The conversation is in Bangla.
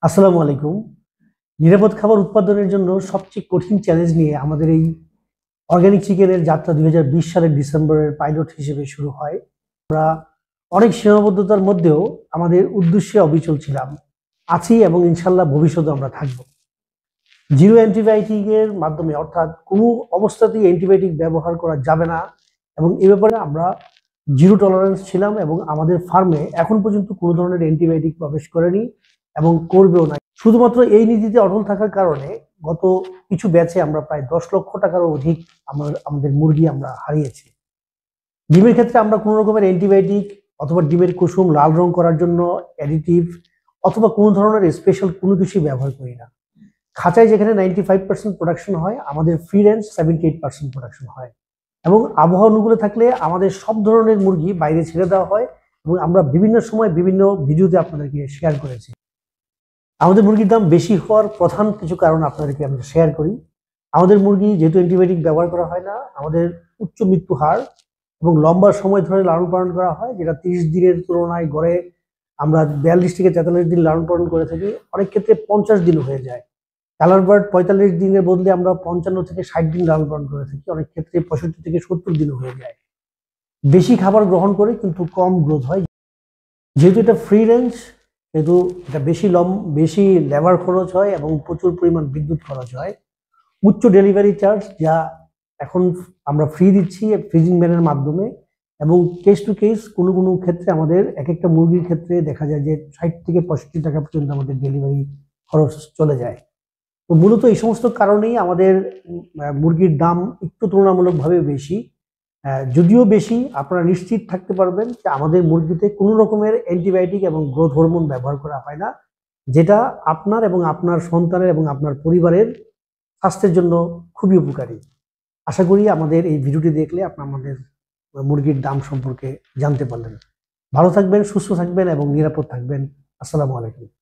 আসসালামু আলাইকুম। নিরাপদ খাবার উৎপাদনের জন্য সবচেয়ে কঠিন চ্যালেঞ্জ নিয়ে আমাদের এই অর্গানিক চিকেনের যাত্রা 2020 সালের ডিসেম্বরের পাইলট হিসেবে শুরু হয়। আমরা অনেক সীমাবদ্ধতার মধ্যেও আমাদের উদ্দেশ্যে অবিচল ছিলাম, আছি এবং ইনশাল্লাহ ভবিষ্যতে আমরা থাকব। জিরো অ্যান্টিবায়োটিকের মাধ্যমে, অর্থাৎ কোনো অবস্থাতেই অ্যান্টিবায়োটিক ব্যবহার করা যাবে না, এবং এ ব্যাপারে আমরা জিরো টলারেন্স ছিলাম এবং আমাদের ফার্মে এখন পর্যন্ত কোনো ধরনের অ্যান্টিবায়োটিক প্রবেশ করেনি এবং করবেও না। শুধুমাত্র এই নীতিতে অটল থাকার কারণে গত কিছু ব্যাচে আমরা প্রায় 10 লক্ষ টাকারও অধিক আমাদের মুরগি আমরা হারিয়েছি। ডিমের ক্ষেত্রে আমরা কোনো রকমের অ্যান্টিবায়োটিক অথবা ডিমের কুসুম লাল রং করার জন্য অ্যাডিটিভ অথবা কোনো ধরনের স্পেশাল কোনো কিছুই ব্যবহার করি না। খাঁচায় যেখানে 95% প্রোডাকশন হয়, আমাদের ফ্রি রেঞ্জ 78% প্রোডাকশন হয়, এবং আবহাওয়া অনুকূলে থাকলে আমাদের সব ধরনের মুরগি বাইরে ছেড়ে দেওয়া হয়, এবং আমরা বিভিন্ন সময় বিভিন্ন ভিডিওতে আপনাদেরকে শেয়ার করেছি। আমাদের মুরগির দাম বেশি হওয়ার প্রধান কিছু কারণ আপনাদেরকে আমরা শেয়ার করি। আমাদের মুরগি যেহেতু অ্যান্টিবায়োটিক ব্যবহার করা হয় না, আমাদের উচ্চ মৃত্যু হার এবং লম্বা সময় ধরে লালন পালন করা হয়, যেটা 30 দিনের তুলনায় গড়ে আমরা 42 থেকে 43 দিন লালন পালন করে থাকি, অনেক ক্ষেত্রে 50 দিন হয়ে যায়। কালার বার্ড 45 দিনের বদলে আমরা 55 থেকে 60 দিন লালন পালন করে থাকি, অনেক ক্ষেত্রে 65 থেকে 70 দিনও হয়ে যায়। বেশি খাবার গ্রহণ করে কিন্তু কম গ্রোথ হয়। যেহেতু এটা ফ্রি রেঞ্জ, যেহেতু এটা বেশি লেবার খরচ হয় এবং প্রচুর পরিমাণ বিদ্যুৎ খরচ হয়। উচ্চ ডেলিভারি চার্জ, যা এখন আমরা ফ্রি দিচ্ছি ফ্রিজিং ম্যানের মাধ্যমে, এবং কেস টু কেস কোনো কোনো ক্ষেত্রে আমাদের এক একটা মুরগির ক্ষেত্রে দেখা যায় যে 60 থেকে 65 টাকা পর্যন্ত আমাদের ডেলিভারি খরচ চলে যায়। তো মূলত এই সমস্ত কারণেই আমাদের মুরগির দাম একটু তুলনামূলকভাবে বেশি। যদিও বেশি, আপনারা নিশ্চিত থাকতে পারবেন যে আমাদের মুরগিতে কোনো রকমের অ্যান্টিবায়োটিক এবং গ্রোথ হরমোন ব্যবহার করা হয় না, যেটা আপনার এবং আপনার সন্তানের এবং আপনার পরিবারের স্বাস্থ্যের জন্য খুবই উপকারী। আশা করি আমাদের এই ভিডিওটি দেখলে আপনি আমাদের মুরগির দাম সম্পর্কে জানতে পারলেন। ভালো থাকবেন, সুস্থ থাকবেন এবং নিরাপদ থাকবেন। আসসালামু আলাইকুম।